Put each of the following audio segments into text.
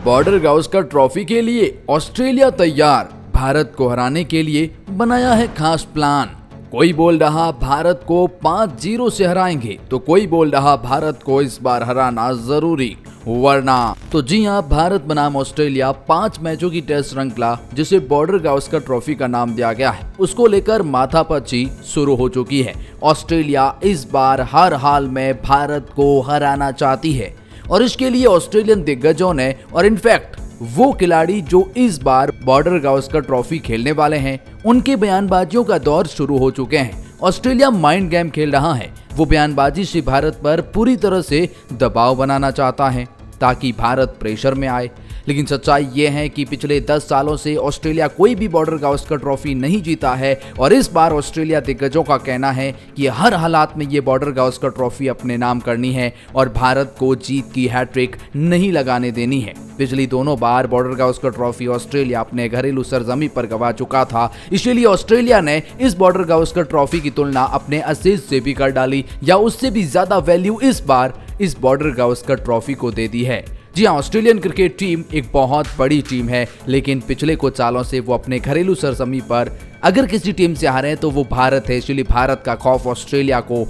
Border Gavaskar trophy के लिए Australia तैयार, भारत को हराने के लिए बनाया है खास प्लान। कोई बोल रहा भारत को 5-0 से हराएंगे तो कोई बोल रहा भारत को इस बार हराना जरूरी, वरना तो जी हां, भारत बनाम ऑस्ट्रेलिया 5 मैचों की टेस्ट श्रृंखला जिसे बॉर्डर गावस्कर ट्रॉफी का नाम दिया गया है, उसको लेकर माथापच्ची शुरू हो चुकी है। ऑस्ट्रेलिया इस बार हर हाल में भारत को हराना चाहती है और इसके लिए ऑस्ट्रेलियन दिग्गजों ने और इनफैक्ट वो खिलाड़ी जो इस बार बॉर्डर गावस्कर ट्रॉफी खेलने वाले हैं, उनके बयानबाजियों का दौर शुरू हो चुके हैं। ऑस्ट्रेलिया माइंड गेम खेल रहा है। वो बयानबाजी से भारत पर पूरी तरह से दबाव बनाना चाहता है ताकि भारत प्रेशर में आए। लेकिन सच्चाई ये है कि पिछले 10 सालों से ऑस्ट्रेलिया कोई भी बॉर्डर गावस्कर ट्रॉफी नहीं जीता है और इस बार ऑस्ट्रेलिया दिग्गजों का कहना है कि हर हालात में ये बॉर्डर गावस्कर ट्रॉफी अपने नाम करनी है और भारत को जीत की हैट्रिक नहीं लगाने देनी है। पिछली दोनों बार बॉर्डर गावस्कर ट्रॉफी ऑस्ट्रेलिया अपने घरेलू सरजमी पर गंवा चुका था, इसलिए ऑस्ट्रेलिया ने इस बॉर्डर गावस्कर ट्रॉफी की तुलना अपने असीज से भी कर डाली या उससे भी ज्यादा वैल्यू इस बार इस बॉर्डर गावस्कर ट्रॉफी को दे दी है। जी हाँ, ऑस्ट्रेलियन क्रिकेट टीम एक बहुत बड़ी टीम है, लेकिन पिछले कुछ सालों से वो अपने घरेलू सरजमी पर अगर किसी टीम से हारे तो वो भारत है, इसलिए भारत का खौफ ऑस्ट्रेलिया को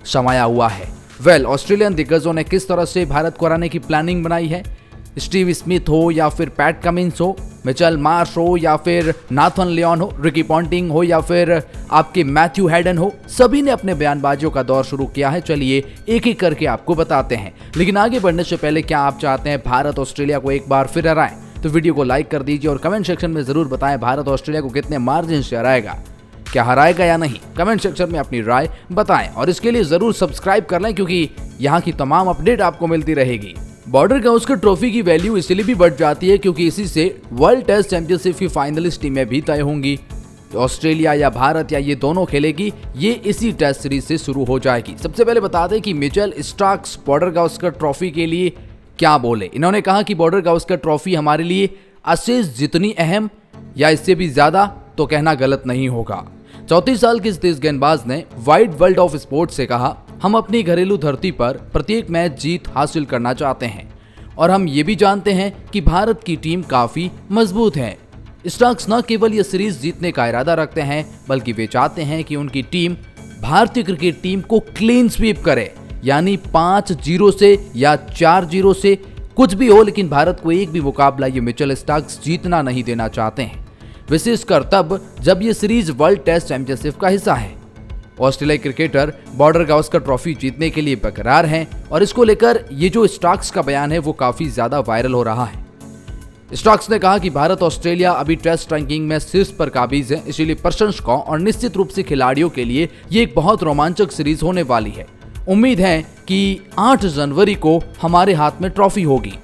समाया हुआ है। ऑस्ट्रेलियन दिग्गजों ने किस तरह से भारत को हराने की प्लानिंग बनाई है, स्टीव स्मिथ हो या फिर पैट कमिंस हो, मिचेल मार्श हो या फिर नाथन लियोन हो, रिकी पॉन्टिंग हो या फिर आपके मैथ्यू हैडन हो, सभी ने अपने बयानबाजियों का दौर शुरू किया है। चलिए एक एक करके आपको बताते हैं। लेकिन आगे बढ़ने से पहले क्या आप चाहते हैं भारत ऑस्ट्रेलिया को एक बार फिर हराए? तो वीडियो को लाइक कर दीजिए और कमेंट सेक्शन में जरूर बताएं भारत ऑस्ट्रेलिया को कितने मार्जिन से हराएगा, क्या हराएगा या नहीं। कमेंट सेक्शन में अपनी राय बताएं और इसके लिए जरूर सब्सक्राइब कर लें क्योंकि यहाँ की तमाम अपडेट आपको मिलती रहेगी। बॉर्डर गावस्कर ट्रॉफी की वैल्यू इसलिए भी बढ़ जाती है क्योंकि इसी से वर्ल्ड टेस्ट चैंपियनशिप की फाइनलिस्ट टीमें भी तय होंगी। तो ऑस्ट्रेलिया या भारत या ये दोनों खेलेगी, ये इसी टेस्ट सीरीज से शुरू हो जाएगी। सबसे पहले बता दें कि Mitchell Starks border Gavaskar trophy के लिए क्या बोले। इन्होंने कहा कि बॉर्डर गावस्कर ट्रॉफी हमारे लिए अशेष जितनी अहम या इससे भी ज्यादा तो कहना गलत नहीं होगा। 34 साल के इस तेज गेंदबाज ने वाइड वर्ल्ड ऑफ स्पोर्ट्स से कहा, हम अपनी घरेलू धरती पर प्रत्येक मैच जीत हासिल करना चाहते हैं और हम ये भी जानते हैं कि भारत की टीम काफी मजबूत है। स्टार्क्स न केवल ये सीरीज जीतने का इरादा रखते हैं बल्कि वे चाहते हैं कि उनकी टीम भारतीय क्रिकेट टीम को क्लीन स्वीप करे, यानी 5-0 से या 4-0 से कुछ भी हो, लेकिन भारत को एक भी मुकाबला ये मिचेल स्टार्क्स जीतना नहीं देना चाहते हैं, विशेषकर तब जब ये सीरीज वर्ल्ड टेस्ट चैंपियनशिप का हिस्सा है। ऑस्ट्रेलियाई क्रिकेटर बॉर्डर गावस्कर ट्रॉफी जीतने के लिए बेकरार हैं और इसको लेकर ये जो स्टार्क्स का बयान है वो काफी ज्यादा वायरल हो रहा है। स्टार्क्स ने कहा कि भारत ऑस्ट्रेलिया अभी टेस्ट रैंकिंग में शीर्ष पर काबिज है, इसलिए प्रशंसकों और निश्चित रूप से खिलाड़ियों के लिए ये एक बहुत रोमांचक सीरीज होने वाली है। उम्मीद है कि 8 जनवरी को हमारे हाथ में ट्रॉफी होगी।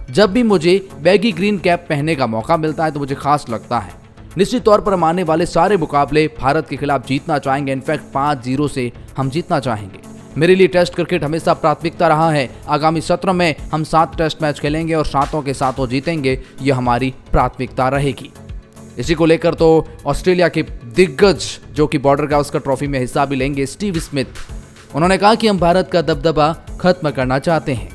जब भी मुझे बैगी ग्रीन कैप पहनने का मौका मिलता है तो मुझे खास लगता है। निश्चित तौर पर हम आने वाले सारे मुकाबले भारत के खिलाफ जीतना चाहेंगे, इनफैक्ट 5-0 से हम जीतना चाहेंगे। मेरे लिए टेस्ट क्रिकेट हमेशा प्राथमिकता रहा है। आगामी सत्र में हम 7 टेस्ट मैच खेलेंगे और 7 के 7 जीतेंगे, ये हमारी प्राथमिकता रहेगी। इसी को लेकर तो ऑस्ट्रेलिया के दिग्गज जो कि बॉर्डर गावस्कर ट्रॉफी में हिस्सा भी लेंगे, स्टीव स्मिथ, उन्होंने कहा कि हम भारत का दबदबा खत्म करना चाहते हैं।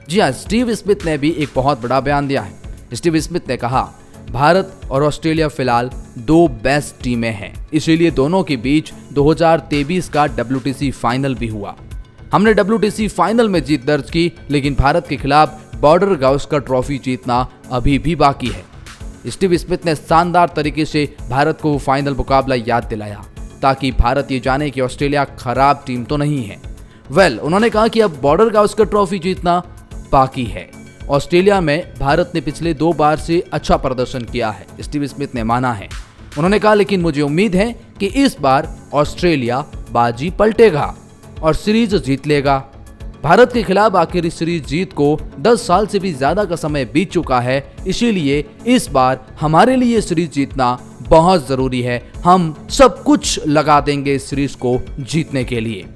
जी हाँ, स्टीव स्मिथ ने भी एक बहुत बड़ा बयान दिया है। स्टीव स्मिथ ने कहा, भारत और ऑस्ट्रेलिया फिलहाल 2 बेस्ट टीमें हैं, इसीलिए दोनों के बीच 2023 का WTC फाइनल भी हुआ। हमने WTC फाइनल में जीत दर्ज की, लेकिन भारत के खिलाफ बॉर्डर गावस्कर ट्रॉफी जीतना अभी भी बाकी है। स्टीव स्मिथ ने शानदार तरीके से भारत को वो फाइनल मुकाबला याद दिलाया ताकि भारत ये जाने कि ऑस्ट्रेलिया खराब टीम तो नहीं है। उन्होंने कहा कि अब बॉर्डर गावस्कर ट्रॉफी जीतना बाकी है। ऑस्ट्रेलिया में भारत ने पिछले 2 बार से अच्छा प्रदर्शन किया है, स्टीव स्मिथ ने माना है। उन्होंने कहा, लेकिन मुझे उम्मीद है कि इस बार ऑस्ट्रेलिया बाजी पलटेगा और सीरीज जीत लेगा। भारत के खिलाफ आखिरी सीरीज जीत को 10 साल से भी ज्यादा का समय बीत चुका है, इसीलिए इस बार हमारे लिए सीरीज जीतना बहुत जरूरी है। हम सब कुछ लगा देंगे इस सीरीज को जीतने के लिए।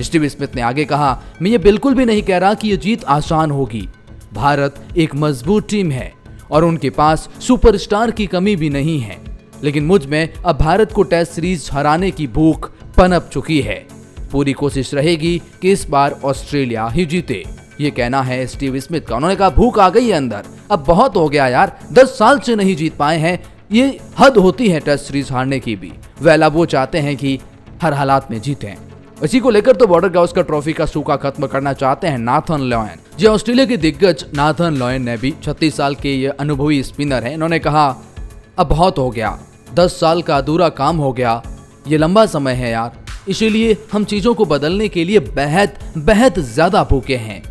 स्टीव स्मिथ ने आगे कहा, मैं ये बिल्कुल भी नहीं कह रहा कि ये जीत आसान होगी। भारत एक मजबूत टीम है और उनके पास सुपरस्टार की कमी भी नहीं है, लेकिन मुझ में अब भारत को टेस्ट सीरीज हराने की भूख पनप चुकी है। पूरी कोशिश रहेगी कि इस बार ऑस्ट्रेलिया ही जीते, ये कहना है स्टीव स्मिथ का। उन्होंने कहा भूख आ गई है अंदर, अब बहुत हो गया यार, 10 साल से नहीं जीत पाए हैं, ये हद होती है टेस्ट सीरीज हारने की भी। वेल, वो चाहते हैं कि हर हालात में जीतें। इसी को लेकर तो बॉर्डर गावस्कर ट्रॉफी का सूखा खत्म करना चाहते हैं नाथन लॉयन। जी, ऑस्ट्रेलिया के दिग्गज नाथन लॉयन ने भी 36 साल के ये अनुभवी स्पिनर हैं, इन्होंने कहा अब बहुत हो गया, 10 साल का अधूरा काम हो गया, ये लंबा समय है यार, इसीलिए हम चीजों को बदलने के लिए बेहद ज्यादा भूखे हैं।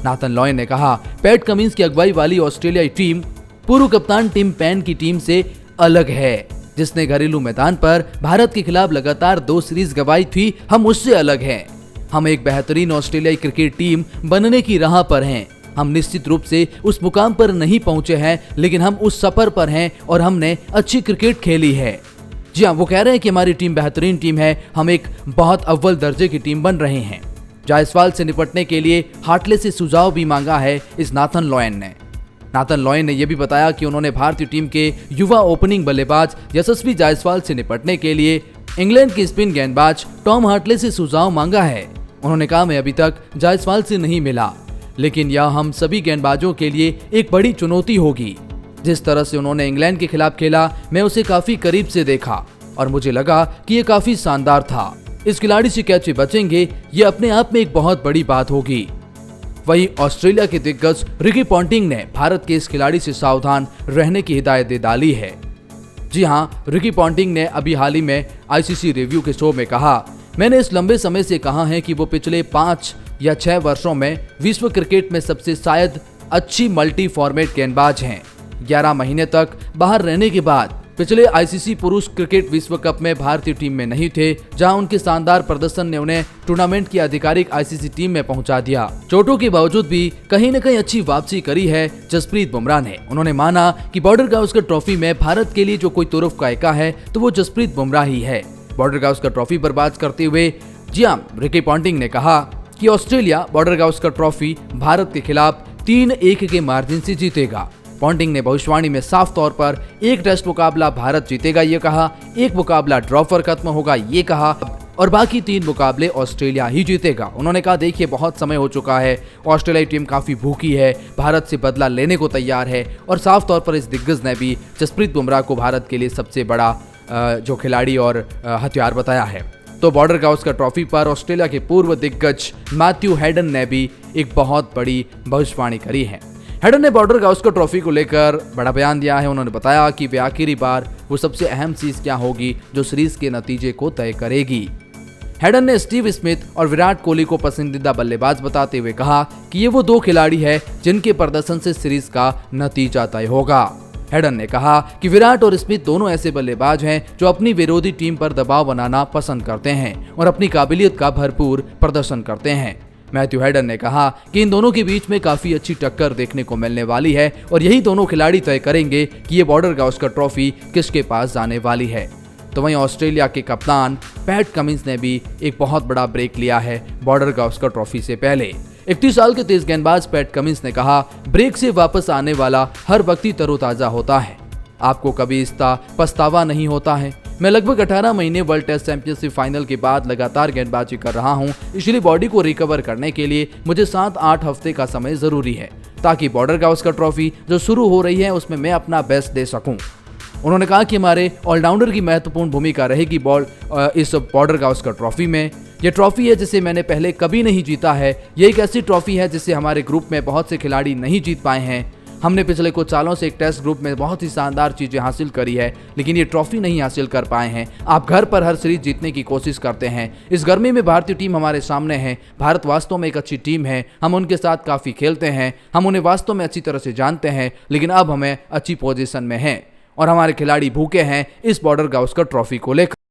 नाथन लॉयन ने कहा पैट कमिंस की अगुवाई वाली ऑस्ट्रेलियाई टीम पूर्व कप्तान टिम पेन की टीम से अलग है, जिसने घरेलू मैदान पर भारत के खिलाफ लगातार 2 सीरीज गंवाई थी। हम उससे अलग हैं। हम एक बेहतरीन ऑस्ट्रेलियाई क्रिकेट टीम बनने की राह पर हैं। हम निश्चित रूप से उस मुकाम पर नहीं पहुंचे हैं, लेकिन हम उस सफर पर हैं और हमने अच्छी क्रिकेट खेली है। जी हाँ, वो कह रहे हैं कि हमारी टीम बेहतरीन टीम है, हम एक बहुत अव्वल दर्जे की टीम बन रहे हैं। जायसवाल से निपटने के लिए हार्टले से सुझाव भी मांगा है इस नाथन लॉयन ने। नाथन लॉयन ने यह भी बताया कि उन्होंने भारतीय टीम के युवा ओपनिंग बल्लेबाज यशस्वी जायसवाल से निपटने के लिए इंग्लैंड के स्पिन गेंदबाज टॉम हार्टले से सुझाव मांगा है। उन्होंने कहा मैं अभी तक जायसवाल से नहीं मिला, लेकिन यह हम सभी गेंदबाजों के लिए एक बड़ी चुनौती होगी। जिस तरह से उन्होंने इंग्लैंड के खिलाफ खेला, मैं उसे काफी करीब से देखा और मुझे लगा कि यह काफी शानदार था। इस खिलाड़ी से कैसे बचेंगे, ये अपने आप में एक बहुत बड़ी बात होगी। वहीं ऑस्ट्रेलिया के दिग्गज रिकी पॉन्टिंग ने भारत के इस खिलाड़ी से सावधान रहने की हिदायत दे डाली है। जी हाँ, रिकी पॉन्टिंग ने अभी हाल ही में आईसीसी रिव्यू के शो में कहा मैंने इस लंबे समय से कहा है कि वो पिछले 5 या 6 वर्षों में विश्व क्रिकेट में सबसे शायद अच्छी मल्टी फॉर्मेट गेंदबाज हैं। 11 महीने तक बाहर रहने के बाद पिछले आईसीसी पुरुष क्रिकेट विश्व कप में भारतीय टीम में नहीं थे, जहां उनके शानदार प्रदर्शन ने उन्हें टूर्नामेंट की आधिकारिक आईसीसी टीम में पहुंचा दिया। चोटों के बावजूद भी कहीं न कहीं अच्छी वापसी करी है जसप्रीत बुमराह ने। उन्होंने माना कि बॉर्डर गावस्कर ट्रॉफी में भारत के लिए जो कोई तुरुफ का एका है तो वो जसप्रीत बुमराह ही है। बॉर्डर गावस्कर ट्रॉफी पर बात करते हुए रिकी पॉन्टिंग ने कहा कि Australia border Gavaskar trophy Bharat के खिलाफ 3-1 के मार्जिन से जीतेगा। पॉन्टिंग ने भविष्यवाणी में साफ तौर पर एक टेस्ट मुकाबला भारत जीतेगा ये कहा, एक मुकाबला ड्रॉ पर खत्म होगा ये कहा और बाकी 3 मुकाबले ऑस्ट्रेलिया ही जीतेगा। उन्होंने कहा देखिए बहुत समय हो चुका है, ऑस्ट्रेलियाई टीम काफी भूखी है, भारत से बदला लेने को तैयार है और साफ तौर पर इस दिग्गज ने भी जसप्रीत बुमराह को भारत के लिए सबसे बड़ा जो खिलाड़ी और हथियार बताया है। तो बॉर्डर गावस्कर ट्रॉफी पर ऑस्ट्रेलिया के पूर्व दिग्गज मैथ्यू हेडन ने भी एक बहुत बड़ी भविष्यवाणी करी है। हेडन ने बॉर्डर गावस्कर ट्रॉफी को लेकर बड़ा बयान दिया है। उन्होंने बताया कि वे आखिरी बार वो सबसे अहम चीज क्या होगी जो सीरीज के नतीजे को तय करेगी। हेडन ने स्टीव स्मिथ और विराट कोहली को पसंदीदा बल्लेबाज बताते हुए कहा कि ये वो 2 खिलाड़ी हैं जिनके प्रदर्शन से सीरीज का नतीजा तय होगा। हेडन ने कहा कि विराट और स्मिथ दोनों ऐसे बल्लेबाज हैं जो अपनी विरोधी टीम पर दबाव बनाना पसंद करते हैं और अपनी काबिलियत का भरपूर प्रदर्शन करते हैं। मैथ्यू हेडन ने कहा कि इन दोनों के बीच में काफी अच्छी टक्कर देखने को मिलने वाली है और यही दोनों खिलाड़ी तय करेंगे कि ये बॉर्डर गावस्कर ट्रॉफी किसके पास जाने वाली है। तो वहीं ऑस्ट्रेलिया के कप्तान पैट कमिंस ने भी एक बहुत बड़ा ब्रेक लिया है बॉर्डर गावस्कर ट्रॉफी से पहले। 31 साल के तेज गेंदबाज पैट कमिंस ने कहा ब्रेक से वापस आने वाला हर व्यक्ति तरोताजा होता है, आपको कभी इसका पछतावा नहीं होता है। मैं लगभग 18 महीने वर्ल्ड टेस्ट चैंपियनशिप फाइनल के बाद लगातार गेंदबाजी कर रहा हूं, इसलिए बॉडी को रिकवर करने के लिए मुझे 7-8 हफ्ते का समय जरूरी है ताकि बॉर्डर गावस्कर ट्रॉफी जो शुरू हो रही है उसमें मैं अपना बेस्ट दे सकूं। उन्होंने कहा कि हमारे ऑलराउंडर की महत्वपूर्ण भूमिका रहेगी इस बॉर्डर गावस्कर ट्रॉफी में। ये ट्रॉफी है जिसे मैंने पहले कभी नहीं जीता है, ये एक ऐसी ट्रॉफी है जिसे हमारे ग्रुप में बहुत से खिलाड़ी नहीं जीत पाए हैं। हमने पिछले कुछ सालों से एक टेस्ट ग्रुप में बहुत ही शानदार चीजें हासिल करी है, लेकिन ये ट्रॉफी नहीं हासिल कर पाए हैं। आप घर पर हर सीरीज जीतने की कोशिश करते हैं, इस गर्मी में भारतीय टीम हमारे सामने है। भारत वास्तव में एक अच्छी टीम है, हम उनके साथ काफी खेलते हैं, हम उन्हें वास्तव में अच्छी तरह से जानते हैं, लेकिन अब हमें अच्छी पोजीशन में हैं और हमारे खिलाड़ी भूखे हैं इस बॉर्डर गावस्कर ट्रॉफी को लेकर।